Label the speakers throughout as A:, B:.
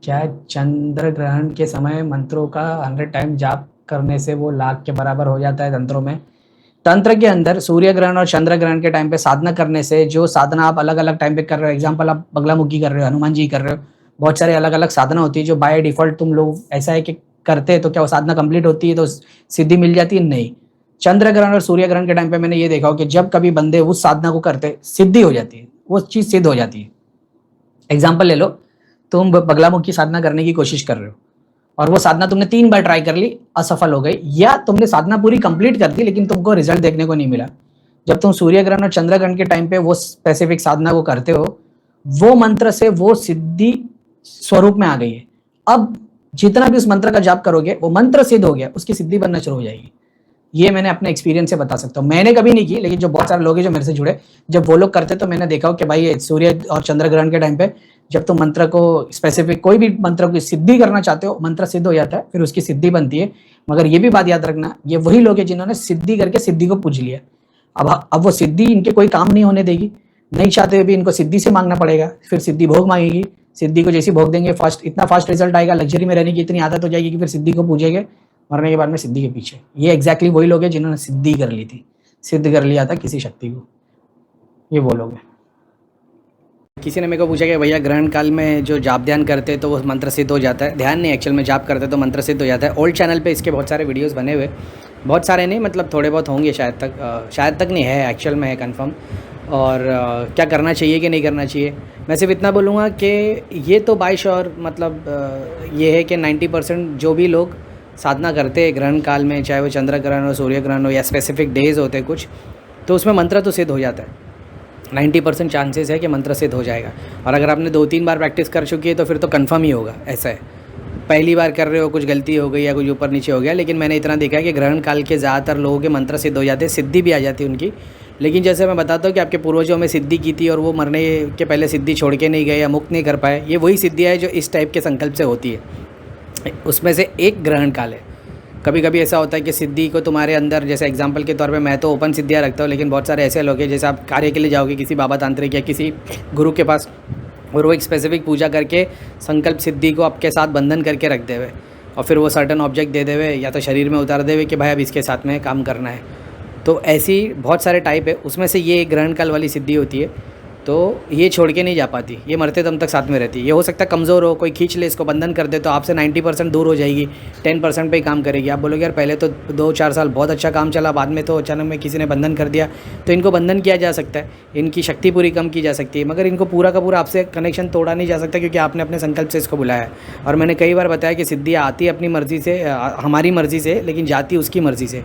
A: क्या चंद्र ग्रहण के समय मंत्रों का 100 टाइम जाप करने से वो लाख के बराबर हो जाता है तंत्रों में? तंत्र के अंदर सूर्य ग्रहण और चंद्र ग्रहण के टाइम पे साधना करने से जो साधना आप अलग-अलग टाइम पे कर रहे हो, एग्ज़ाम्पल आप बगलामुखी कर रहे हो, हनुमान जी कर रहे हो, बहुत सारे अलग-अलग साधना होती है जो बाय डिफ़ॉल्ट तुम लोग ऐसा है कि करते हैं तो क्या वो साधना कंप्लीट होती है तो सिद्धि मिल जाती है? नहीं। चंद्र ग्रहण और सूर्य ग्रहण के टाइम पे मैंने ये देखा हो कि जब कभी बंदे उस साधना को करते, सिद्धि हो जाती है, वो चीज़ सिद्ध हो जाती है। एग्ज़ाम्पल ले लो, तुम बगलामुखी साधना करने की कोशिश कर रहे हो और वो साधना तुमने 3 बार ट्राई कर ली, असफल हो गई, या तुमने साधना पूरी कंप्लीट कर दी लेकिन तुमको रिजल्ट देखने को नहीं मिला। जब तुम सूर्य ग्रहण और चंद्र ग्रहण के टाइम पे वो स्पेसिफिक साधना को करते हो, वो मंत्र से वो सिद्धि स्वरूप में आ गई है। अब जितना भी उस मंत्र का जाप करोगे, वो मंत्र सिद्ध हो गया, उसकी सिद्धि बनना शुरू हो जाएगी। ये मैंने अपने एक्सपीरियंस से बता सकता हूँ। मैंने कभी नहीं की, लेकिन जो बहुत सारे लोग हैं जो मेरे से जुड़े, जब वो लोग करते तो मैंने देखा हो कि भाई ये सूर्य और चंद्र ग्रहण के टाइम पे जब तुम मंत्र को स्पेसिफिक कोई भी मंत्र की सिद्धि करना चाहते हो, मंत्र सिद्ध हो जाता है, फिर उसकी सिद्धि बनती है। मगर ये भी बात याद रखना, ये वही लोग हैं जिन्होंने सिद्धि करके सिद्धि को पूज लिया। अब वो सिद्धि इनके कोई काम नहीं होने देगी, नहीं चाहते हुए भी इनको सिद्धि से मांगना पड़ेगा, फिर सिद्धि भोग मांगेगी। सिद्धि को जैसे भोग देंगे, फास्ट इतना फास्ट रिजल्ट आएगा, लग्जरी में रहने की इतनी आदत हो जाएगी कि फिर सिद्धि को पूजेंगे, मरने के बाद में सिद्धि के पीछे। ये एग्जैक्टली वही लोग हैं जिन्होंने सिद्धि कर ली थी, सिद्ध कर लिया था किसी शक्ति को, ये वो लोग हैं। किसी ने मेरे को पूछा कि भैया ग्रहण काल में जो जाप ध्यान करते हैं तो वो मंत्र सिद्ध हो जाता है? ध्यान नहीं, एक्चुअल में जाप करते तो मंत्र सिद्ध हो जाता है। ओल्ड चैनल पे इसके बहुत सारे वीडियोस बने हुए, बहुत सारे नहीं मतलब थोड़े बहुत होंगे शायद तक नहीं है, एक्चुअल में है कंफर्म। और क्या करना चाहिए कि नहीं करना चाहिए, मैं सिर्फ इतना बोलूँगा कि ये तो बाय श्योर मतलब ये है कि 90% जो भी लोग साधना करते हैं ग्रहण काल में, चाहे वो चंद्र ग्रहण हो, सूर्य ग्रहण हो या स्पेसिफिक डेज होते हैं कुछ, तो उसमें मंत्र तो सिद्ध हो जाता है। 90% चांसेस है कि मंत्र सिद्ध हो जाएगा। और अगर आपने 2-3 बार प्रैक्टिस कर चुकी है तो फिर तो कंफर्म ही होगा। ऐसा है, पहली बार कर रहे हो कुछ गलती हो गई या कुछ ऊपर नीचे हो गया, लेकिन मैंने इतना देखा है कि ग्रहण काल के ज़्यादातर लोगों के मंत्र सिद्ध हो जाते हैं, सिद्धि भी आ जाती है उनकी। लेकिन जैसे मैं बताता हूँ कि आपके पूर्वजों में सिद्धि की थी और वो मरने के पहले सिद्धि छोड़ के नहीं गए या मुक्त नहीं कर पाए, ये वही सिद्धि है जो इस टाइप के संकल्प से होती है। उसमें से एक ग्रहण काल है। कभी कभी ऐसा होता है कि सिद्धि को तुम्हारे अंदर, जैसे एग्जांपल के तौर पे मैं तो ओपन सिद्धियाँ रखता हूँ, लेकिन बहुत सारे ऐसे लोग हैं जैसे आप कार्य के लिए जाओगे किसी बाबा तांत्रिक या किसी गुरु के पास, और वो एक स्पेसिफिक पूजा करके संकल्प सिद्धि को आपके साथ बंधन करके रख देवे और फिर वो सर्टन ऑब्जेक्ट दे देवे या तो शरीर में उतार देवे कि भाई अब इसके साथ में काम करना है। तो ऐसी बहुत सारे टाइप है, उसमें से ये एक ग्रहण काल वाली सिद्धि होती है। तो ये छोड़ के नहीं जा पाती, ये मरते दम तक साथ में रहती है। ये हो सकता है कमज़ोर हो, कोई खींच ले इसको, बंधन कर दे तो आपसे 90% दूर हो जाएगी, 10% पे ही काम करेगी। आप बोलोगे यार पहले तो 2-4 साल बहुत अच्छा काम चला, बाद में तो अचानक में किसी ने बंधन कर दिया। तो इनको बंधन किया जा सकता है, इनकी शक्ति पूरी कम की जा सकती है, मगर इनको पूरा का पूरा आपसे कनेक्शन तोड़ा नहीं जा सकता, क्योंकि आपने अपने संकल्प से इसको बुलाया है। और मैंने कई बार बताया कि सिद्धि आती है अपनी मर्ज़ी से, हमारी मर्ज़ी से, लेकिन जाती उसकी मर्ज़ी से।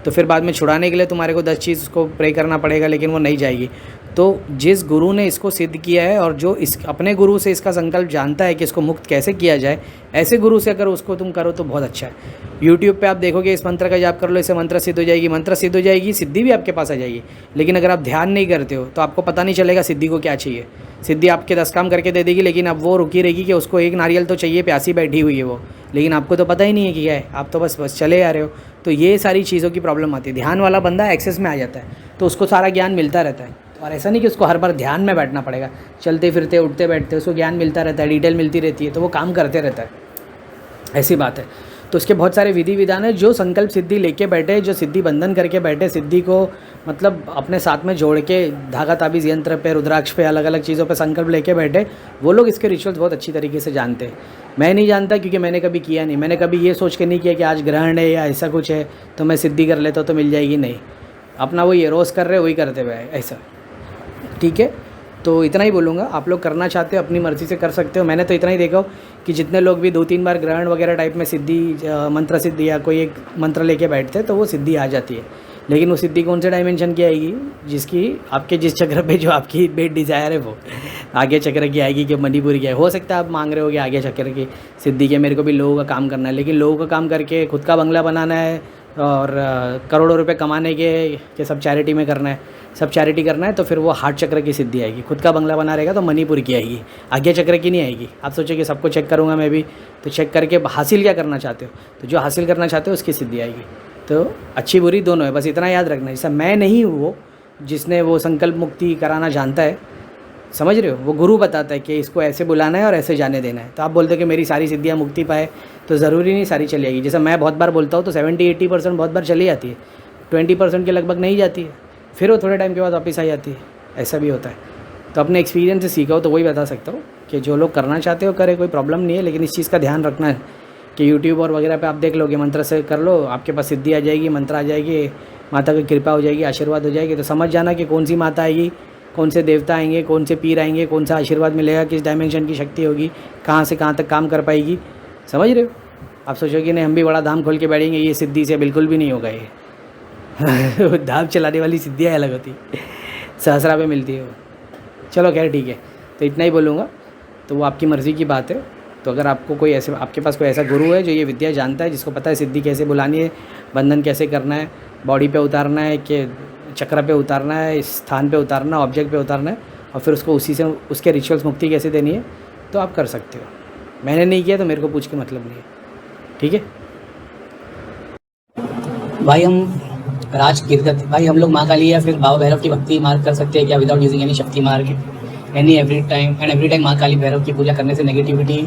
A: तो फिर बाद में छुड़ाने के लिए तुम्हारे को 10 चीज़ उसको प्रे करना पड़ेगा, लेकिन वो नहीं जाएगी। तो जिस गुरु ने इसको सिद्ध किया है और जो इस अपने गुरु से इसका संकल्प जानता है कि इसको मुक्त कैसे किया जाए, ऐसे गुरु से अगर उसको तुम करो तो बहुत अच्छा है। यूट्यूब पे आप देखोगे इस मंत्र का जाप कर लो, इससे मंत्र सिद्ध हो जाएगी, मंत्र सिद्ध हो जाएगी, सिद्धि भी आपके पास आ जाएगी। लेकिन अगर आप ध्यान नहीं करते हो तो आपको पता नहीं चलेगा सिद्धि को क्या चाहिए। सिद्धि आपके 10 काम करके दे देगी, लेकिन अब वो रुकी रहेगी कि उसको एक नारियल तो चाहिए, प्यासी बैठी हुई है वो, लेकिन आपको तो पता ही नहीं है कि क्या है, आप तो बस चले आ रहे हो। तो ये सारी चीज़ों की प्रॉब्लम आती है। ध्यान वाला बंदा एक्सेस में आ जाता है तो उसको सारा ज्ञान मिलता रहता है। और ऐसा नहीं कि उसको हर बार ध्यान में बैठना पड़ेगा, चलते फिरते उठते बैठते उसको ज्ञान मिलता रहता है, डिटेल मिलती रहती है, तो वो काम करते रहता है। ऐसी बात है। तो उसके बहुत सारे विधि विधान है, जो संकल्प सिद्धि लेके बैठे, जो सिद्धि बंधन करके बैठे, सिद्धि को मतलब अपने साथ में जोड़ के धागा ताबीज़ यंत्र पे, रुद्राक्ष पे, अलग अलग चीज़ों पे संकल्प लेके बैठे, वो लोग इसके रिचुअल्स बहुत अच्छी तरीके से जानते हैं। मैं नहीं जानता क्योंकि मैंने कभी किया नहीं। मैंने कभी ये सोच के नहीं किया कि आज ग्रहण है या ऐसा कुछ है तो मैं सिद्धि कर लेता तो मिल जाएगी, नहीं। अपना वही रोज़ कर रहे वही करते हुए ऐसा, ठीक है। तो इतना ही बोलूँगा, आप लोग करना चाहते हो अपनी मर्ज़ी से कर सकते हो। मैंने तो इतना ही देखा हो कि जितने लोग भी 2-3 बार ग्रहण वगैरह टाइप में सिद्धि, मंत्र सिद्धि या कोई एक मंत्र लेके बैठते हैं तो वो सिद्धि आ जाती है। लेकिन वो सिद्धि कौन से डायमेंशन की आएगी, जिसकी आपके जिस चक्र पे जो आपकी बेड डिज़ायर है वो आगे चक्र की आएगी कि मणिपुर की है। हो सकता है आप मांग रहे हो कि आगे चक्र की सिद्धि के मेरे को भी लोगों का काम करना है, लेकिन लोगों का काम करके खुद का बंगला बनाना है और करोड़ों रुपए कमाने के सब चैरिटी में करना है, सब चैरिटी करना है, तो फिर वो हार्ट चक्र की सिद्धि आएगी। खुद का बंगला बना रहेगा तो मणिपुर की आएगी, आगे चक्र की नहीं आएगी। आप सोचो कि सबको चेक करूँगा मैं भी, तो चेक करके हासिल क्या करना चाहते हो, तो जो हासिल करना चाहते हो उसकी सिद्धि आएगी। तो अच्छी बुरी दोनों है, बस इतना याद रखना। जैसा मैं नहीं हूँ वो जिसने वो संकल्प मुक्ति कराना जानता है, समझ रहे हो? वो गुरु बताता है कि इसको ऐसे बुलाना है और ऐसे जाने देना है। तो आप बोलते हो कि मेरी सारी सिद्धियाँ मुक्ति पाए, तो ज़रूरी नहीं सारी चली आएगी। जैसे मैं बहुत बार बोलता हूँ तो 70-80% बहुत बार चली जाती है, 20% के लगभग नहीं जाती है, फिर वो थोड़े टाइम के बाद वापस आ जाती है, ऐसा भी होता है। तो अपने एक्सपीरियंस से सीखा हो तो वही बता सकता हूँ कि जो लोग करना चाहते हो करे, कोई प्रॉब्लम नहीं है, लेकिन इस चीज़ का ध्यान रखना है कि यूट्यूब और वगैरह पे आप देख लोगे, मंत्र से कर लो, आपके पास सिद्धि आ जाएगी, मंत्र आ जाएगी, माता की कृपा हो जाएगी, आशीर्वाद हो जाएगी। तो समझ जाना कि कौन सी माता आएगी, कौन से देवता आएंगे, कौन से पीर आएंगे, कौन सा आशीर्वाद मिलेगा, किस डायमेंशन की शक्ति होगी, कहाँ से कहाँ तक काम कर पाएगी। समझ रहे हो? आप सोचोगे नहीं हम भी बड़ा धाम खोल के बैठेंगे, ये सिद्धि से बिल्कुल भी नहीं होगा ये धाम चलाने वाली सिद्धियाँ अलग होती, सहस्रा पे मिलती है वो। चलो खैर ठीक है, तो इतना ही बोलूँगा, तो वो आपकी मर्ज़ी की बात है। तो अगर आपको कोई ऐसे, आपके पास कोई ऐसा गुरु है जो ये विद्या जानता है, जिसको पता है सिद्धि कैसे बुलानी है, बंधन कैसे करना है, बॉडी पे उतारना है कि चक्र पे उतारना है, इस स्थान पे उतारना है, ऑब्जेक्ट पे उतारना है, और फिर उसको उसी से उसके रिचुअल्स मुक्ति कैसे देनी है, तो आप कर सकते हो। मैंने नहीं किया तो मेरे को पूछ के मतलब नहीं है, ठीक है भाई। हम राज कीर्तन भाई, हम लोग माँ काली या फिर बाबा भैरव की भक्ति मार्ग कर सकते हैं क्या विदाउट यूजिंग एनी शक्ति मार्ग एनी एवरी टाइम माँ काली भैरव की पूजा करने से नेगेटिविटी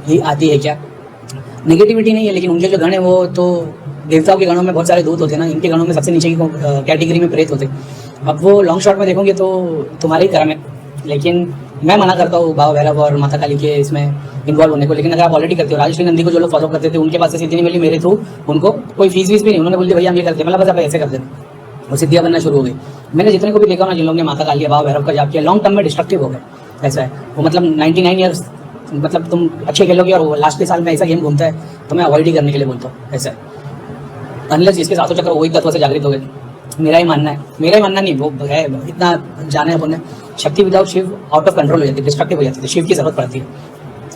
A: ही आती है क्या? नेगेटिविटी नहीं है, लेकिन उनके जो गण है वो तो देवताओं के गणों में बहुत सारे दूत होते हैं ना, इनके गणों में सबसे नीचे की कैटेगरी में प्रेत होते हैं। अब वो लॉन्ग शॉट में देखोगे तो तुम्हारे ही कर्म है, लेकिन मैं मना करता हूँ बाबा भैरव और माता काली के इसमें इन्वॉल्व होने को। लेकिन अगर आप ऑलरेडी करते हो, राजश्री नंदी को जो लोग फॉलो करते थे उनके पास से सिद्धि नहीं मिली, मेरे थ्रू उनको कोई फीस वीस भी नहीं, उन्होंने बोल दिया भैया हम ये करते हैं, मतलब बस आप ऐसे करते हैं, वो सिद्धियाँ बनना शुरू हो गई। मैंने जितने को भी देखा ना, जिन लोगों ने माता काली बाबा भैरव का जाप किया, लॉन्ग टर्म में डिस्ट्रक्टिव हो गए। ऐसा है वो, मतलब 99 ईयर्स, मतलब तुम अच्छे खेलोगे और लास्ट के साल में ऐसा गेम घूमता है तो मैं अवॉइड ही करने के लिए बोलता हूँ। ऐसा है, अनलेस जिसके सातों चक्र वही तत्व से जागृत हो गए। मेरा ही मानना है, मेरा ही मानना नहीं, वो है इतना जाने अपन ने, Shakti without Shiv out of control हो जाती है, डिस्ट्रक्टिव हो जाती है, शिव की जरूरत पड़ती है।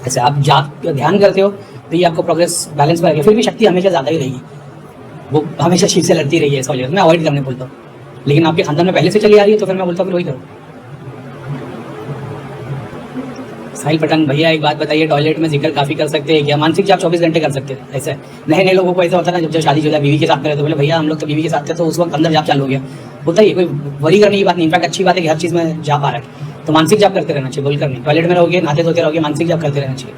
A: ऐसे आप जाप ध्यान करते हो तो ये आपको प्रोग्रेस बैलेंस में रहेगी, फिर भी शक्ति हमेशा ज़्यादा ही रहेगी, वो हमेशा शिव से लड़ती रही है, इस वजह से मैं अवॉइड करने बोलता हूँ। लेकिन आपके खानदान में पहले से चली आ रही है तो फिर मैं बोलता हूँ फिर वही करो। साहिल पठान भैया एक बात बताइए, टॉयलेट में जिक्र काफ़ी कर सकते हैं क्या? मानसिक जाप 24 घंटे कर सकते हैं। ऐसा नए नए लोगों को ऐसा होता है ना, जब शादीशुदा बीवी के साथ में रहते तो बोले भैया हम लोग तो बीवी के साथ थे, तो उस वक्त अंदर जाप चालू हो गया। होता ही, कोई वरी करने की बात नहीं, इनफैक्ट अच्छी बात है कि हर चीज़ में जाप आ रहा है, तो मानसिक जाप करते रहना चाहिए, बोल कर नहीं। टॉयलेट में रहोगे, नहाते धोते रहोगे, मानसिक जाप करते रहना चाहिए।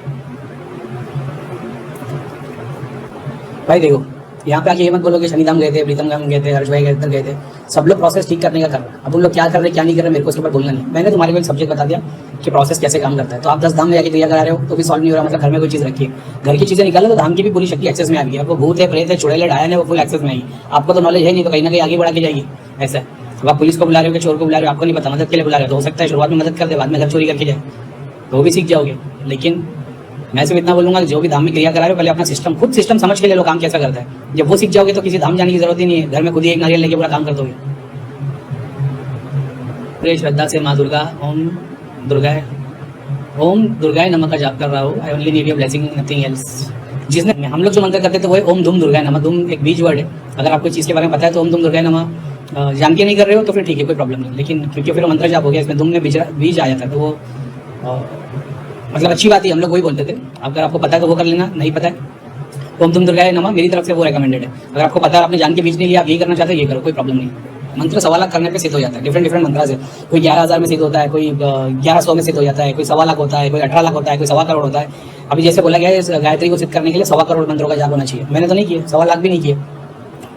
A: भाई देखो, यहाँ पे आके ये मत बोलो कि शनिधाम गए थे, प्रीतम धाम गए थे, हर्ष भाई गए थे, सब लोग प्रोसेस ठीक करने का कर रहे हैं। अब उन लोग क्या कर रहे हैं क्या नहीं कर रहे मेरे को उसके ऊपर बोलना नहीं। मैंने तुम्हारे को एक सब्जेक्ट बता दिया कि प्रोसेस कैसे काम करता है। तो आप 10 धाम में जाके क्रिया करा रहे हो तो भी सॉल्व नहीं हो रहा, मतलब घर में कोई चीज़ रखी है, घर की चीज़ें निकालो तो धाम की भी पूरी शक्ति एक्सेस में आ गई। आपको भूत है, प्रेत है, चुड़ैल है, डायन है, वो फुल एक्सेस में आएगी। आपको तो नॉलेज है नहीं, तो कहीं ना कहीं आगे बढ़ा के जाएगी। ऐसा है, अब आप पुलिस को बुला रहे हो कि चोर को बुला रहे हो, आपको नहीं पता, मदद के लिए बुला रहे हो, तो हो सकता है शुरुआत में मदद कर दे, बाद में घर चोरी करके जाए, तो वो भी सीख जाओगे। लेकिन मैं सिर्फ इतना बोलूँगा कि जो भी धाम में क्रिया करा रहे हो पहले अपना सिस्टम खुद सिस्टम समझ के ले लो, काम कैसा करता है। जब वो सीख जाओगे तो किसी धाम जाने की जरूरत ही नहीं है, घर में खुद ही एक नारियल लेके पूरा काम कर दोगे। प्रिय श्रद्धा से माँ दुर्गा ओम दुर्गाय नमः का जाप कर रहा हूँ। I only need your blessing, nothing else. जिसने हम लोग जो मंत्र करते थे वो ओम धूम दुर्गाय नमः। धूम एक बीज वर्ड है, अगर आपको चीज़ के बारे में पता है तो ओम धूम दुर्गाय नमः जान के नहीं कर रहे हो तो फिर ठीक है, कोई प्रॉब्लम नहीं। लेकिन क्योंकि फिर मंत्र जाप हो गया, इसमें धूम में बीज आया था, तो वो मतलब अच्छी बात है, हम लोग वही बोलते थे। अगर आपको पता है तो वो कर लेना, नहीं पता है ओम धूम दुर्गाय नमः मेरी तरफ से वो रिकमेंडेड है। अगर आपको पता है आपने जान के बीज नहीं लिया, आप यही करना चाहते हो, ये करो, कोई प्रॉब्लम नहीं। मंत्र 1.25 लाख करने पे सिद्ध हो जाता है, डिफरेंट मंत्रा से। कोई 11,000 में सिद्ध होता है, कोई 1100 में सिद्ध हो जाता है, कोई 1.25 लाख होता है, कोई 18 लाख होता है, कोई 1.25 करोड़ होता है। अभी जैसे बोला गया है गायत्री को सिद्ध करने के लिए 1.25 करोड़ मंत्रों का जाप होना चाहिए। मैंने तो नहीं किया, 1.25 लाख भी नहीं किए,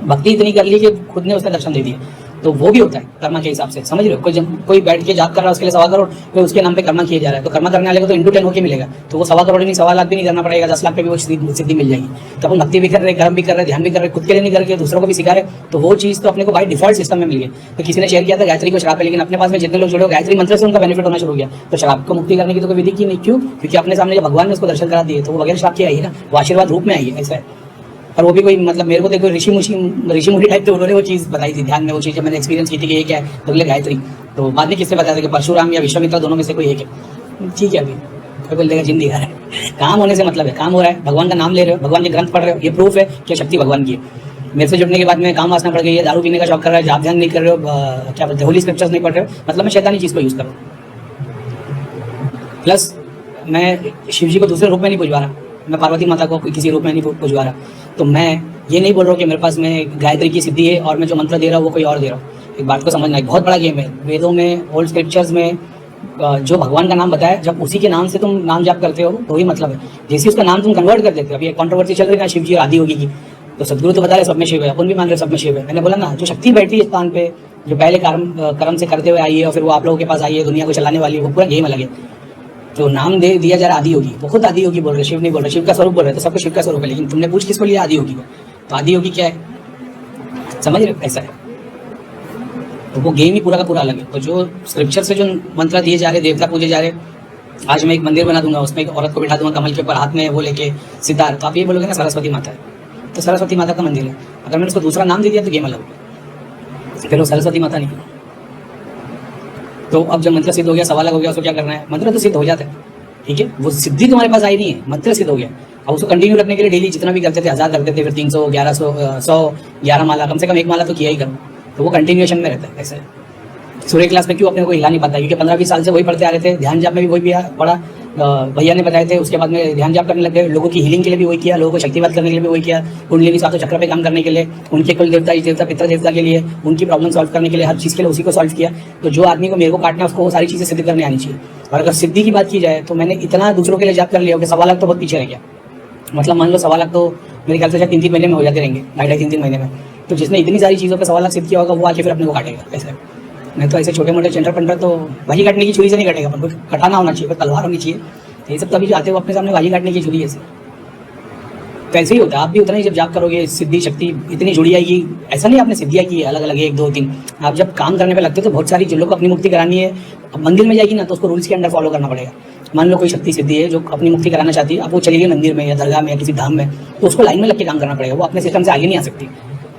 A: भक्ति इतनी कर ली कि खुद ने उसने दर्शन दे दिए, तो वो भी होता है कर्मा के हिसाब से। समझ रहे हो, कोई बैठ के जाप कर रहा है उसके लिए 1.25 करोड़, कोई उसके नाम पे कर्मा किया जा रहा है, तो कर्मा करने वाले को तो इंटू 10 होकर मिलेगा, तो वो 1.25 करोड़ नहीं 1.25 लाख भी नहीं करना पड़ेगा, 10 लाख पे भी वो सिद्धि मिल जाएगी। तो अपन भक्ति भी कर रहे, कर्म भी कर रहे, ध्यान भी कर रहे, खुद के लिए नहीं करके दूसरों को भी सिखा रहे, तो वो चीज़ तो अपने को बाई डिफॉल्ट सिस्टम में मिल गई। तो किसी ने शेयर किया था गायत्री को शराब है, लेकिन अपने पास में जितने लोग जुड़े हो गायत्री मंत्र से उनका बेनिफिट होना शुरू हो गया, तो शराब को मुक्ति करने की तो कोई विधि की नहीं। क्यों? क्योंकि अपने सामने जब भगवान ने उसको दर्शन करा दिए तो वो वगैरह शराब की आई है ना, वो आशीर्वाद रूप में आई है। ऐसा है, और वो भी कोई मतलब मेरे को देखो ऋषि मुनि टाइप, तो उन्होंने वो चीज़ बताई थी ध्यान में, वो चीज़ जब मैंने एक्सपीरियंस की थी कि ये क्या है, तो बोले गायत्री। तो बाद में किसने बताया था कि परशुराम या विश्वामित्र दोनों में से कोई एक है। ठीक है, अभी कोई बोल देगा जिन दिखा रहा है, काम होने से मतलब है, काम हो रहा है, भगवान का नाम ले रहे हो, भगवान के ग्रंथ पढ़ रहे हो, ये प्रूफ है कि शक्ति भगवान की है। मेरे से जुड़ने के बाद में काम वासना पड़ गई है, दारू पीने का शौक कर रहा है, जाप ध्यान नहीं कर रहे हो, क्या बोलते हैं होली स्क्रिप्चर्स नहीं पढ़ रहे हो, मतलब मैं शैतानी चीज़ को यूज़ कर रहा हूँ। प्लस मैं शिव जी को दूसरे रूप में नहीं पुजवा रहा, मैं पार्वती माता को किसी रूप में नहीं पुजवा रहा। तो मैं ये नहीं बोल रहा हूँ कि मेरे पास में गायत्री की सिद्धि है और मैं जो मंत्र दे रहा हूँ वो कोई और दे रहा हूँ। एक बात को समझना, एक बहुत बड़ा गेम है। वेदों में, ओल्ड स्क्रिप्चर्स में जो भगवान का नाम बताया, जब उसी के नाम से तुम नाम जाप करते हो तो ही मतलब है। जैसे उसका नाम तुम कन्वर्ट कर देते हो, अभी एक कंट्रोवर्सी चल रही है शिव जी आदि योगी की, तो सदगुरु तो बता रहे सब में शिव है, अपन भी मान रहे सब में शिव है। मैंने बोला ना, जो शक्ति बैठी है स्थान पे, जो पहले कर्म से करते हुए आई है और फिर वो आप लोगों के पास आई है, दुनिया को चलाने वाली है, वो पूरा गेम अलग है। जो नाम दे दिया जा रहा आदि योगी, वो खुद आदि योगी बोल रहे, शिव नहीं बोल रहे। शिव का स्वरूप बोल रहे, तो सबको शिव का स्वरूप है, लेकिन तुमने पूछ किसको लिया आदि योगी को? तो आदि योगी क्या है, समझ रहे? ऐसा है, तो वो गेम ही पूरा का पूरा अलग है। तो जो स्क्रिप्चर से जो मंत्र दिए जा रहे, देवता पूजे जा रहे, आज मैं एक मंदिर बना दूंगा, उसमें एक औरत को बिठा दूंगा कमल के ऊपर, हाथ में वो लेके सितार, तो आप ये बोलोगे ना सरस्वती माता है, तो सरस्वती माता का मंदिर है। अगर मैंने उसको दूसरा नाम दे दिया तो गेम अलग, फिर वो सरस्वती माता नहीं। तो अब जब मंत्र सिद्ध हो गया, सवाल हो गया, उसको क्या करना है? मंत्र तो सिद्ध हो जाता है, ठीक है, वो सिद्धि तुम्हारे पास आई नहीं है, मंत्र सिद्ध हो गया। अब उसको कंटिन्यू रखने के लिए डेली जितना भी करते थे, 1000 करते थे, फिर 300, 1100, 100, 11 माला, कम से कम एक माला तो किया ही करो, तो वो कंटिन्यूएशन में रहता है। ऐसे सूर्य क्लास में क्यों अपने को हिला नहीं पाता? क्योंकि 15-20 साल से वही पढ़ते आ रहे थे, ध्यान जाप में भी वही पढ़ा, भैया ने बताए थे, उसके बाद में ध्यान जाप करने लग गए, लोगों की हीलिंग के लिए भी वही किया, लोगों को शक्तिवाद करने के लिए भी वही किया, कुंडलिनी सातों चक्र पे काम करने के लिए, उनके कुल देवता, इष्ट देवता, पितर देवता के लिए, उनकी प्रॉब्लम सॉल्व करने के लिए, हर चीज़ के लिए उसी को सॉल्व किया। तो जो आदमी को मेरे को काटना है, उसको वो सारी चीज़ें सिद्ध करने आनी चाहिए। और अगर सिद्धि की बात की जाए तो मैंने इतना दूसरों के लिए जाप कर लिया कि 1.25 लाख तो बहुत पीछे रह गया। मतलब मान लो 1.25 लाख तो मेरे ख्याल से शायद 3-3 महीने में हो जाते रहेंगे, 2.5-3 महीने में। तो जिसने इतनी सारी चीज़ों पर 1.25 लाख सिद्ध किया होगा, वो आके फिर अपने को काटेगा। ऐसे नहीं तो ऐसे छोटे मोटे चेंटर पंटर तो भाजी काटने की छुरी से नहीं कटेगा, अपन को कटाना होना चाहिए, तलवार होनी चाहिए। ये सब तभी जो आते हो अपने सामने भाजी काटने की छुरी है। तो ऐसे ही होता है, आप भी उतना ही जब जाप करोगे, सिद्धि शक्ति इतनी जुड़ी आएगी। ऐसा नहीं आपने सिद्धियाँ की अलग अलग 1, 2, 3, आप जब काम करने पे लगते हो तो बहुत सारी जिलों को अपनी मुक्ति करानी है। अब मंदिर में जाएगी ना तो उसको रूल्स के अंडर फॉलो करना पड़ेगा। मान लो कोई शक्ति सिद्धि है जो अपनी मुक्ति कराना चाहती है, अब वो चली गई मंदिर में या दरगाह में या किसी धाम में, तो उसको लाइन में लग के काम करना पड़ेगा, वो अपने सिस्टम से आगे नहीं आ सकती।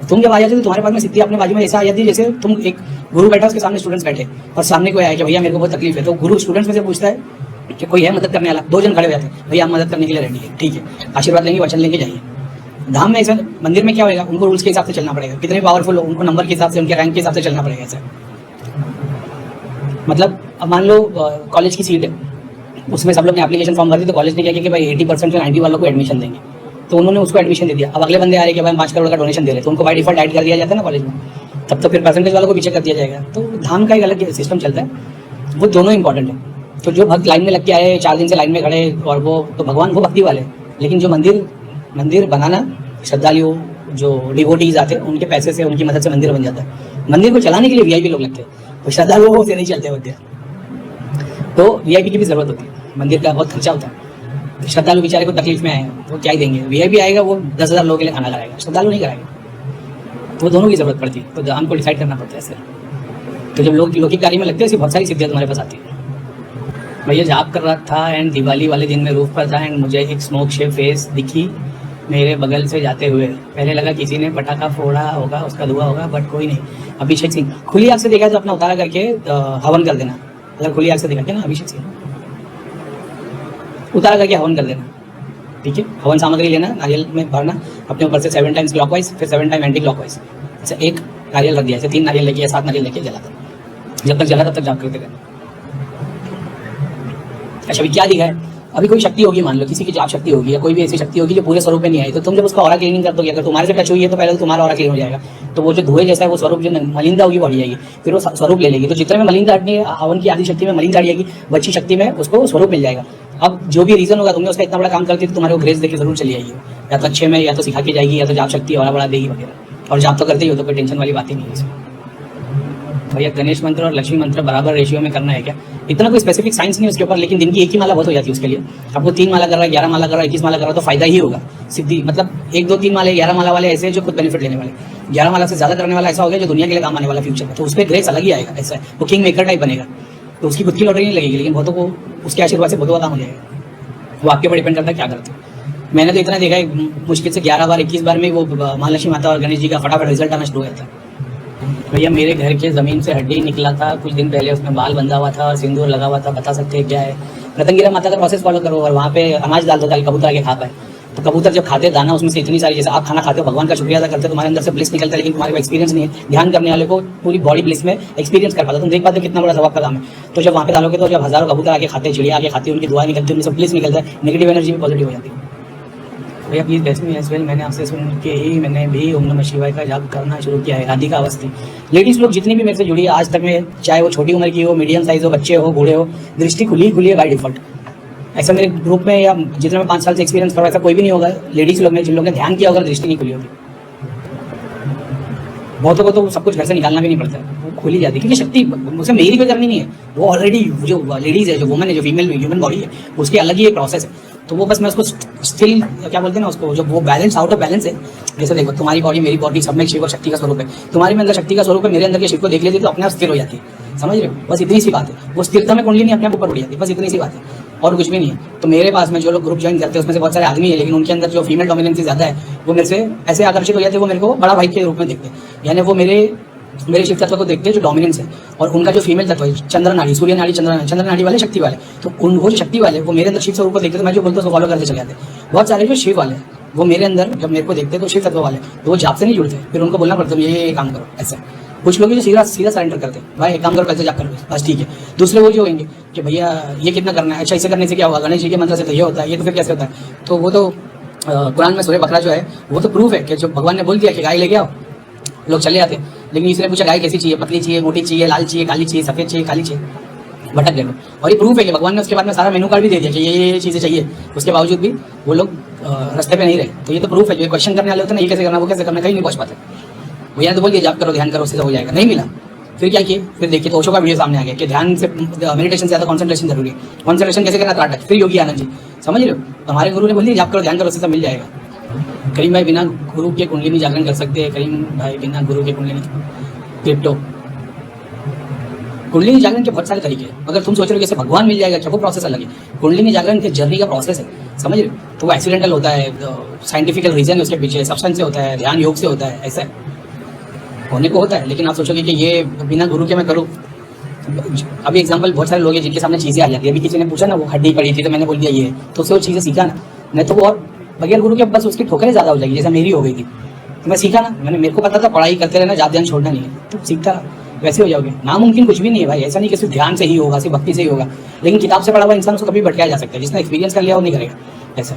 A: तुम जब आ जाते हो तो तुम्हारे पास में सिद्धि अपने बाजू में ऐसा आ जाती है जैसे तुम एक गुरु बैठा, उसके सामने स्टूडेंट्स बैठे और सामने कोई आया कि भैया मेरे को बहुत तकलीफ है, तो गुरु स्टूडेंट्स में से पूछता है कि कोई है मदद करने वाला? 2 जन खड़े हो जाते हैं, भैया हम मदद करने के लिए रेडी है, ठीक है, आशीर्वाद लेंगे, वचन लेंगे, जाइए। धाम में ऐसा, मंदिर में क्या होगा, उनको रूल्स के हिसाब से चलना पड़ेगा, कितने पावरफुल हो उनको नंबर के हिसाब से, उनके रैंक के हिसाब से चलना पड़ेगा। ऐसा मतलब अब मान लो कॉलेज की सीट है, उसमें सब लोग ने एप्लीकेशन फॉर्म भर दी, तो कॉलेज ने क्या किया कि भाई 80% से 90 वालों को एडमिशन देंगे, तो उन्होंने उसको एडमिशन दे दिया। अब अगले बंदे आ रहे कि भाई 5 करोड़ का डोनेशन दे रहे, तो उनको बाय डिफॉल्ट ऐड कर दिया जाता है ना कॉलेज में, तब तो फिर परसेंटेज वालों को पीछे कर दिया जाएगा। तो धाम का एक अलग सिस्टम चलता है, वो दोनों इंपॉर्टेंट है। तो जो भक्त लाइन में लग के आए, 4 दिन से लाइन में खड़े, और वो तो भगवान वो भक्ति वाले, लेकिन जो मंदिर बनाना, श्रद्धालु जो डिवोटीज आते हैं उनके पैसे से, उनकी मदद से मंदिर बन जाता है। मंदिर को चलाने के लिए वीआईपी लोग लगते हैं, तो श्रद्धालुओं से नहीं चलते मंदिर, तो वीआईपी की भी जरूरत होती है। मंदिर का बहुत खर्चा होता है, श्रद्धालु बेचारे को तकलीफ में आए तो क्या ही देंगे? वीआईपी आएगा वो 10,000 लोगों के लिए खाना लगाएगा, श्रद्धालु नहीं कराएगा। तो दोनों की जरूरत पड़ती है, तो दान को डिसाइड करना पड़ता है ऐसे। तो जब लोग लौकिक कार्य में लगते हैं, बहुत सारी सिद्धियाँ तुम्हारे पास आती है। भैया जाप कर रहा था एंड दिवाली वाले दिन में रूफ पर था एंड मुझे एक स्मोक शेप फेस दिखी मेरे बगल से जाते हुए। पहले लगा किसी ने पटाखा फोड़ा होगा, उसका धुआं होगा, बट कोई नहीं। अभिषेक सिंह, खुली आग से देखा तो अपना उतारा करके हवन कर देना। अगर खुली आग से देखा क्या ना, अभिषेक सिंह उतारा करके हवन कर देना, ठीक है। हवन सामग्री लेना, नारियल में भरना, अपने ऊपर से 7 टाइम्स क्लॉकवाइज, फिर 7 टाइम एंटी क्लॉकवाइज। ऐसे एक नारियल रख दिया, ऐसे 3 नारियल लेके या 7 नारियल लेके जलाता, जब तक जला तब तक जाप करते रहना। अच्छा, अभी क्या दिखा है? अभी कोई शक्ति होगी, मान लो किसी की जाप शक्ति होगी या कोई भी ऐसी शक्ति होगी जो पूरे स्वरूप में नहीं आई, तो तुम जब उसका ऑरा क्लीनिंग कर दोगे, अगर तुम्हारे से टच हुई है तो पहले तो तुम्हारा ऑरा क्लीन हो जाएगा, तो वो जो धुएं जैसा है वो स्वरूप जो मलिनता होगी वो हट जाएगी, फिर वो स्वरूप ले लेगी। तो जितने में मलिनता हटनी है, हवन की आदि शक्ति में मलिनता हट जाएगी, बच्ची शक्ति में उसको स्वरूप मिल जाएगा। अब जो भी रीजन होगा, तुमने उसका इतना बड़ा काम करती तो तुम्हारे को ग्रेस देकर जरूर चली आएगी, या तो अच्छे में, या तो सिखा के जाएगी, या तो जाप शक्ति और बड़ा देगी वगैरह। और जाप तो करते ही हो तो कोई टेंशन वाली बात ही नहीं है। भैया गणेश मंत्र और लक्ष्मी मंत्र बराबर रेशियो में करना है क्या? इतना कोई स्पेसिफिक साइंस नहीं उसके ऊपर, लेकिन दिन की एक ही माला बहुत हो जाती है उसके लिए। आपको 3 माला कर रहा है, 11 माला कर रहा है, 21 माला कर रहा है, तो फायदा ही होगा सिद्धि। मतलब 1, 2, 3 माले, 11 माला वाले ऐसे जो खुद बेनिफिट लेने वाले, 11 माला से ज्यादा करने वाला ऐसा हो गया जो दुनिया के लिए काम आने वाला फ्यूचर में, तो उस पर ग्रेस अलग ही आएगा। ऐसा है, वो किंग मेकर टाइप बनेगा, तो उसकी खुद की लॉटरी नहीं लगेगी, लेकिन बहुतों को उसके आशीर्वाद से बहुतों का काम हो जाएगा। वो आपके ऊपर डिपेंड करता है क्या करते हो। मैंने तो इतना देखा है, मुश्किल से 11 बार 21 बार में वो महालक्ष्मी माता और गणेश जी का फटाफट रिजल्ट आना शुरू हो जाता है। भैया मेरे घर के ज़मीन से हड्डी निकला था कुछ दिन पहले, उसमें बाल बंधा हुआ था और सिंदूर लगा हुआ था, बता सकते हैं क्या है? रतनगिरा माता का प्रोसेस फॉलो करो और वहाँ पे अनाज डाल दो ताकि कबूतर आके खा पाए। तो कबूतर जब खाते दाना, उसमें से इतनी सारी, जैसे आप खाना खाते हो भगवान का शुक्रिया अदा करते हो, तुम्हारे अंदर से ब्लिस निकलता है, लेकिन तुम्हारे को एक्सपीरियंस नहीं है। ध्यान करने वाले को पूरी बॉडी ब्लिस में एक्सपीरियंस कर पाता, तुम देख पाते हो कितना बड़ा सवाब का काम है। तो जब वहाँ पे डालोगे तो जब हज़ारों कबूतर आके खाते, चिड़िया आके खाती है, उनकी दुआ निकलती है, उनमें सब ब्लिस निकलता है, नेगेटिव एनर्जी भी पॉजिटिव हो जाती है। भैया please bless me as well. मैंने आपसे सुन के ही मैंने भी ओम नमः शिवाय का जाप करना शुरू किया है। राधिका अवस्थी। लेडीज़ लोग जितनी भी मेरे से जुड़ी है आज तक में, चाहे वो छोटी उम्र की हो, मीडियम साइज़ हो, बच्चे हो, बूढ़े हो, दृष्टि खुली खुली है बाय डिफ़ॉल्ट। ऐसा मेरे ग्रुप में या जितना मैं 5 साल से एक्सपीरियंस करा, ऐसा कोई भी नहीं होगा लेडीज़ लोग में जिन लोगों ने ध्यान किया होगा दृष्टि नहीं खुली होगी। बहुतों को तो सब कुछ घर से निकालना भी नहीं पड़ता है, वो खुली जाती है, क्योंकि शक्ति मुझसे मेरी कोई करनी नहीं है। वो ऑलरेडी जो लेडीज़ है, जो वुमन है, जो फीमेल ह्यूमन बॉडी है, उसकी अलग ही एक प्रोसेस है। तो वो बस मैं उसको स्टिल क्या बोलते हैं ना उसको, जब वो बैलेंस आउट ऑफ बैलेंस है। जैसे देखो तुम्हारी बॉडी मेरी बॉडी सब में शिव और शक्ति का स्वरूप है। तुम्हारे में अंदर शक्ति का स्वरूप है, मेरे अंदर के शिव को देख लेती तो अपने आप स्थिर हो जाती है। समझ रहे हो? बस इतनी सी बात है। वो स्थिरता में कुंडली नहीं अपने आप ऊपर उड़ जाती है, बस इतनी सी बात है और कुछ भी नहीं है। तो मेरे पास में जो लोग ग्रुप ज्वाइन करते हैं उसमें से बहुत सारे आदमी है, लेकिन उनके अंदर जो फीमेल डोमिनेंस ज़्यादा है वो मेरे से ऐसे आकर्षित हो जाते हैं, वो मेरे को बड़ा भाई के रूप में देखते हैं। यानी वो मेरे शिव तत्व को देखते हैं जो डोमिनेंस है, और उनका जो फीमेल तत्व है चंद्र नाड़ी, सूर्य नाड़ी, चंद्र नाड़ी वाले, शक्ति वाले, तो वो जो शक्ति वाले वो मेरे अंदर शिव स्वरूप को देखते हैं, तो मैं जो बोलता हूँ उसको फॉलो करते चले जाते हैं। बहुत सारे जो शिव वाले वो मेरे अंदर जब मेरे को देखते हैं तो शिव तत्व वाले तो वो जाप से नहीं जुड़ते, फिर उनको बोलना पड़ता है ये काम करो ऐसा। कुछ लोग जो सीधा सरेंडर करते हैं, भाई एक काम करो पैसे जाप करो बस ठीक है। दूसरे वो जो होंगे कि भैया ये कितना करना है, अच्छा इसे करने से क्या होगा, गणेश जी के मंत्र से तो ये होता है, ये तो फिर कैसे होता है। तो वो तो कुरान में सूरह बकरा जो है वो तो प्रूफ है कि जो भगवान ने बोल दिया कि गाय लेके आओ, लोग चले जाते हैं। लेकिन इसने पूछा गाय कैसी चाहिए, पतली चाहिए, मोटी चाहिए, लाल चाहिए, काली चाहिए, सफेद चाहिए, काली चाहिए, भटक गए लोग। और ये प्रूफ है कि भगवान ने उसके बाद में सारा मेनू कार्ड भी दे दिया कि ये चीज़ें चाहिए, उसके बावजूद भी वो लोग रास्ते पे नहीं रहे। तो ये तो प्रूफ है। जो क्वेश्चन करने वाले होते हैं ना, ये कैसे करना, वो कैसे करना, कहीं नहीं पहुँच पाते। भैया तो बोल दिया जाप करो, ध्यान करो, उससे हो जाएगा, नहीं मिला। फिर क्या किए, फिर देखिए तो ओशो का वीडियो सामने आ गया कि ध्यान से मेडिटेशन से ज़्यादा कॉन्सेंट्रेशन जरूरी है। कॉन्सेंट्रेशन कैसे करना, त्राटक। फिर योगी आनंद जी, समझ रहे हो, हमारे गुरु ने बोल दिया जाप करो, ध्यान करो, उससे सब मिल जाएगा। करीम भाई बिना गुरु के कुंडलिनी जागरण कर सकते हैं। करीम भाई बिना गुरु के कुंडलिनी क्रिप्टो कुंडलिनी जागरण के बहुत सारे तरीके हैं। अगर तुम सोच रहे हो कि भगवान मिल जाएगा क्या, वो प्रोसेस अलग है। कुंडलिनी जागरण के जर्नी का प्रोसेस है, समझ रहे हो। तो वो एक्सीडेंटल होता है, साइंटिफिकल रीजन है उसके पीछे, सब्सटेंस से होता है, ध्यान योग से होता है, ऐसा होने को होता है। लेकिन आप सोचोगे कि ये बिना गुरु के मैं करूँ। अभी एग्जाम्पल बहुत सारे लोग हैं जिनके सामने चीज़ें आ जाती है। अभी किसी ने पूछा ना वो हड्डी पड़ी थी तो मैंने बोल दिया ये, तो उससे वो चीज़ें सीखा ना। नहीं तो वो और बगैर गुरु के बस उसकी ठोकरें ज़्यादा हो जाएगी, जैसा मेरी हो गई थी। तो मैं सीखा ना, मेरे को पता था पढ़ाई करते रहना, जाप ध्यान छोड़ना नहीं है, तो सीखता रहा, वैसे हो जाओगे। नामुमकिन कुछ भी नहीं है भाई। ऐसा नहीं कि सिर्फ ध्यान से ही होगा, सिर्फ भक्ति से ही होगा। लेकिन किताब से पढ़ा हुआ इंसान उसको कभी भटकाया जा सकता है, जिसने एक्सपीरियंस कर लिया वो नहीं करेगा ऐसा,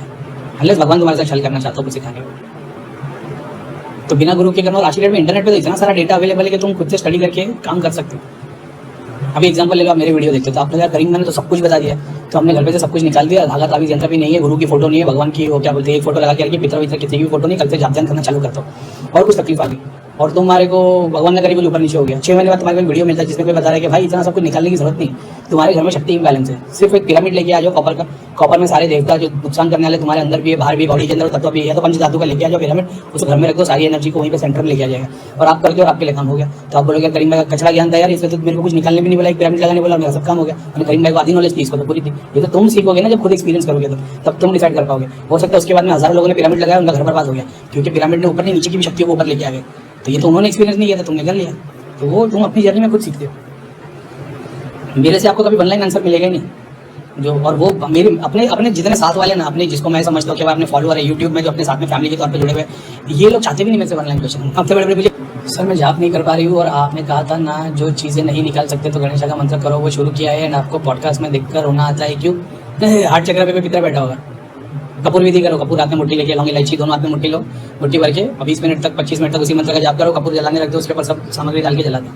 A: अनलेस भगवान तुम्हारे साथ छल करना चाहता हो कुछ सिखाने को। तो बिना गुरु के करना। और आज की डेट में इंटरनेट पे तो इतना सारा डेटा अवेलेबल है कि तुम खुद से स्टडी करके काम कर सकते हो। अभी एग्जांपल ले लो, मेरे वीडियो देखते हो तो आपने यार करीम मैंने तो सब कुछ बता दिया, तो हमने घर पे से सब कुछ निकाल दिया, धागा ताबीज यंत्र भी नहीं है, गुरु की फोटो नहीं है, भगवान की वो क्या बोलते हैं एक फोटो लगा के रखी, पितर वितर किसी की फोटो नहीं, कल से जाप ध्यान करना चालू करता हूँ और कुछ तकलीफ आ गई। और तुम्हारे को भगवान ने करीब ऊपर नीचे हो गया। 6 महीने बाद तुम्हारे को वीडियो मिलता है जिसमें कोई बता रहा है कि भाई इतना सब कुछ निकालने की जरूरत नहीं, तुम्हारे घर में शक्ति इम्बैलेंस है। सिर्फ एक पिरामिड लेके आ जाओ कॉपर का, कॉपर में सारे देवता जो नुकसान करने वाले तुम्हारे अंदर भी है, बाहर भी, बॉडी के अंदर तत्व भी है, तो पंच धातु का लेके आ जाओ पिरामिड, उस घर में रख दो, सारी एनर्जी को वहीं पे सेंटर में लेके आ जाएगा और आप करके और आपके लिए काम हो गया। तो आप बोलोगे करीम भाई कचरा ज्ञान था यार, इसमें तो मेरे को कुछ निकालने भी नहीं बोला, एक पिरामिड लगाने बोला, मेरा सब काम हो गया। मैंने करीम भाई को आधी नॉलेज थी, इसको तो पूरी थी। ये तो तुम सीखोगे ना जब खुद एक्सपीरियंस करोगे, तो तब तुम डिसाइड कर पाओगे। हो सकता है उसके बाद में हज़ारों लोगों ने पिरामिड लगाया, उनका घर बर्बाद हो गया, क्योंकि पिरामिड ने ऊपर नहीं नीचे की भी शक्तियों को ऊपर लेके आ गए। तो ये तो उन्होंने एक्सपीरियंस नहीं किया था, तुमने कर लिया। तो वो तुम अपनी जर्नी में खुद सीखते हो। मेरे से आपको कभी ऑनलाइन आंसर मिलेगा ही नहीं। जो और वो मेरे अपने जितने साथ वाले ना, अपने जिसको मैं समझता हूँ कि अपने फॉलोअर है यूट्यूब में, जो अपने साथ में फैमिली के तौर पे जुड़े हुए, ये लोग चाहते भी नहीं मेरे से ऑनलाइन क्वेश्चन। अब बड़े मुझे सर मैं जाप नहीं कर पा रही हूँ और आपने कहा था ना जो चीज़ें नहीं निकाल सकते तो गणेश का मंत्र करो, वो शुरू किया है एंड आपको पॉडकास्ट में देखकर रोना आता है क्यों? हार्ट चक्र पे पिता बैठा होगा। कपूर विधि करो, कपूर हाथ में मुट्ठी लेके, लौंग इलायची दोनों हाथ में मुट्ठी लो, मुट्ठी भर के 20 मिनट तक 25 मिनट तक उसी मंत्र का जाप करो, कपूर जलाने रख दो, उसके ऊपर सब सामग्री डाल के जला दो।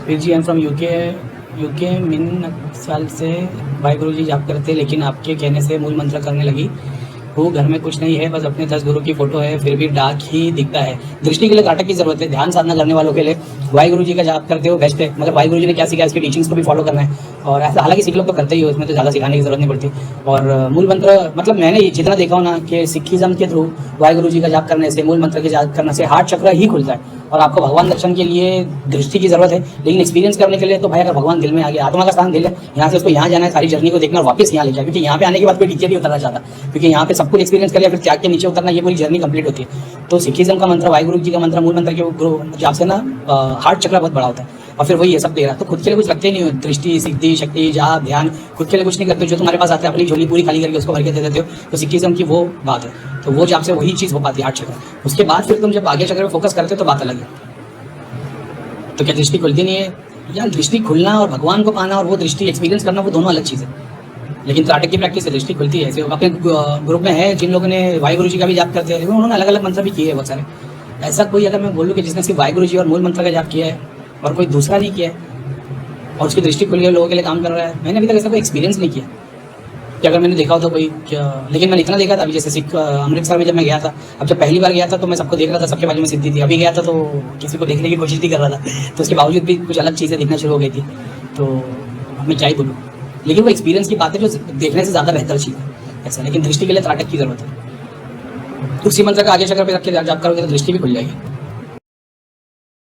A: फिर जी आई एम फ्रॉम यूके मिन साल से वाहिगुरु जी जाप करते, लेकिन आपके कहने से मूल मंत्र करने लगी हूँ। घर में कुछ नहीं है, बस अपने 10 गुरु की फोटो है, फिर भी डार्क ही दिखता है। दृष्टि के लिए त्राटक की जरूरत है। ध्यान साधना करने वालों के लिए वाहिगुरु जी का जाप करते हो बेस्ट है। मगर वाहिगुरु जी ने क्या सीखा, इसकी टीचिंग्स को भी फॉलो करना है। और ऐसा हालांकि सिख लोग तो करते ही हो, इसमें तो ज़्यादा सिखाने की जरूरत नहीं पड़ती। और मूल मंत्र मतलब मैंने जितना देखा हो ना कि सिखिज्म के थ्रू वाहिगुरु जी का जाप करने से, मूल मंत्र के जाप करने से हार्ट चक्र ही खुलता है। और आपको भगवान दर्शन के लिए दृष्टि की जरूरत है, लेकिन एक्सपीरियंस करने के लिए तो भाई अगर भगवान दिल में आ गया, आत्मा का स्थान दिल है, यहाँ से उसको यहाँ जाना है, सारी जर्नी को देखना और वापस यहाँ ले जाए। क्योंकि यहाँ पे आने के बाद कोई नीचे नहीं उतरना चाहता, क्योंकि यहाँ पे सब कुछ एक्सपीरियंस कर लिया, फिर त्याग के नीचे उतरना, ये पूरी जर्नी कंप्लीट होती है। तो सिखिज्म का मंत्र, वाहिगुरु जी का मंत्र, मूल मंत्र के गुरु जाप से ना हार्ट चक्र बहुत बड़ा होता है। और फिर वही है सब तेरा, तो खुद के लिए कुछ रखते ही नहीं हो। दृष्टि, सिद्धि, शक्ति, जाप, ध्यान खुद के लिए कुछ नहीं करते। जो तुम्हारे पास आता है अपनी झोली पूरी खाली करके उसको भर के दे देते हो। तो सिखिज्म की वो बात है, तो वो जाप से वही चीज़ हो पाती है, हार्ट चक्र। उसके बाद फिर तुम जब आगे चक्र में फोकस करते हो तो बात अलग है। तो क्या दृष्टि खुलती नहीं है यार? दृष्टि खुलना और भगवान को पाना और वो दृष्टि एक्सपीरियंस करना, वो दोनों अलग चीज़ है। लेकिन त्राटक की प्रैक्टिस से दृष्टि खुलती है। ऐसे अपने ग्रुप में है जिन लोगों ने वाहिगुरु जी का भी जाप करते हैं, लेकिन उन्होंने अलग अलग मंत्र भी किए हैं बहुत सारे। ऐसा कोई अगर मैं बोलूँ कि जिसने सिर्फ वाहिगुरु जी और मूल मंत्र का जाप किया है और कोई दूसरा नहीं किया है और उसकी दृष्टि खुल गई, लोगों के लिए काम कर रहा है, मैंने अभी तक ऐसा कोई एक्सपीरियंस नहीं किया कि अगर मैंने देखा हो तो कोई क्या। लेकिन मैंने इतना देखा था अभी, जैसे सिख अमृतसर में जब मैं गया था, अब जब पहली बार गया था तो मैं सबको देख रहा था, सबके बाजू में सिद्धि थी। अभी गया था तो किसी को देखने की कोशिश नहीं कर रहा था, तो उसके बावजूद भी कुछ अलग चीज़ें दिखना शुरू हो गई थी। तो अब मैं क्या ही बोलूँ, लेकिन वो एक्सपीरियंस की बात है जो देखने से ज़्यादा बेहतर चीज़ है ऐसा। लेकिन दृष्टि के लिए त्राटक की ज़रूरत है। उसी मंत्र का आगे चक्र पे रख के जाप करोगे तो दृष्टि भी खुल जाएगी।